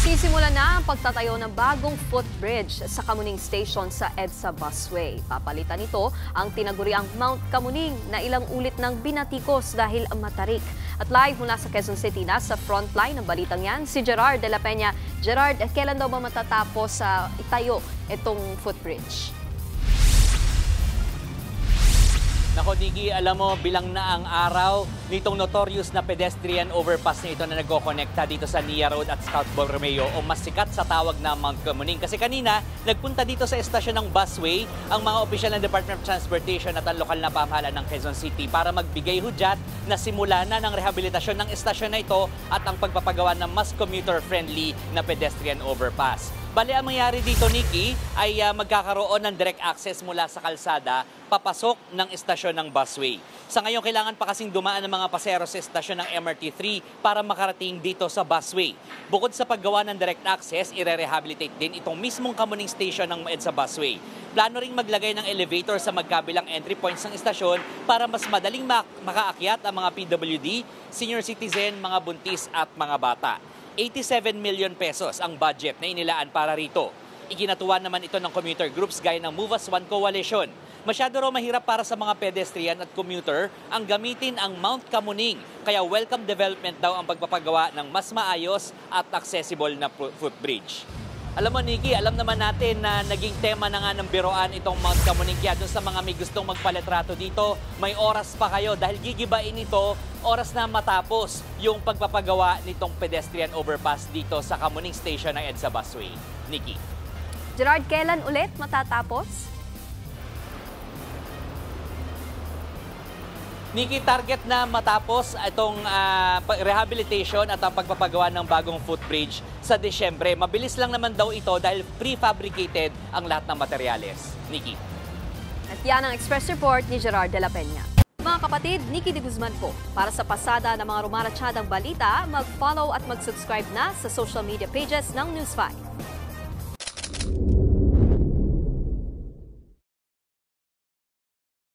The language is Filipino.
Magsisimula na ang pagtatayo ng bagong footbridge sa Kamuning Station sa EDSA Busway. Papalitan nito ang tinaguriang Mount Kamuning na ilang ulit ng binatikos dahil matarik. At live mula sa Quezon City na sa frontline ng balitang yan, si Gerard de la Peña. Gerard, kailan daw ba matatapos itayo itong footbridge? Nako, Nikki, alam mo, bilang na ang araw nitong notorious na pedestrian overpass na ito na nagkokonekta dito sa Nia Road at Scout Ball Romeo o mas sikat sa tawag na Mount Kamuning. Kasi kanina, nagpunta dito sa estasyon ng busway ang mga opisyal ng Department of Transportation at ang lokal na pamahalaan ng Quezon City para magbigay hudyat na simula na ng rehabilitasyon ng estasyon na ito at ang pagpapagawa ng mas commuter-friendly na pedestrian overpass. Bale, ang mangyari dito, Nikki, ay magkakaroon ng direct access mula sa kalsada papasok ng estasyon ng busway. Sa ngayon, kailangan pa kasing dumaan ng mga pasero sa estasyon ng MRT3 para makarating dito sa busway. Bukod sa paggawa ng direct access, ire-rehabilitate din itong mismong Kamuning Station ng EDSA Busway. Plano ring maglagay ng elevator sa magkabilang entry points ng estasyon para mas madaling makaakyat ang mga PWD, senior citizen, mga buntis at mga bata. 87 million pesos ang budget na inilaan para rito. Iginatuwa naman ito ng commuter groups gaya ng Move As One Coalition. Masyado raw mahirap para sa mga pedestrian at commuter ang gamitin ang Mount Kamuning. Kaya welcome development daw ang pagpapagawa ng mas maayos at accessible na footbridge. Alam mo, Nikki, alam naman natin na naging tema na nga ng biroan itong Mount Kamuning. Kaya dun sa mga may gustong magpalitrato dito, may oras pa kayo dahil gigibain ito oras na matapos yung pagpapagawa nitong pedestrian overpass dito sa Kamuning Station ng EDSA Busway. Nikki. Gerard, kailan ulit matatapos? Nikki, target na matapos itong rehabilitation at ang pagpapagawa ng bagong footbridge sa Disyembre. Mabilis lang naman daw ito dahil prefabricated ang lahat ng materyales. Nikki. At yan ang Express Report ni Gerard de la Peña. Mga kapatid, Nikki de Guzman po. Para sa pasada ng mga rumaratsyadang balita, mag-follow at mag-subscribe na sa social media pages ng News 5.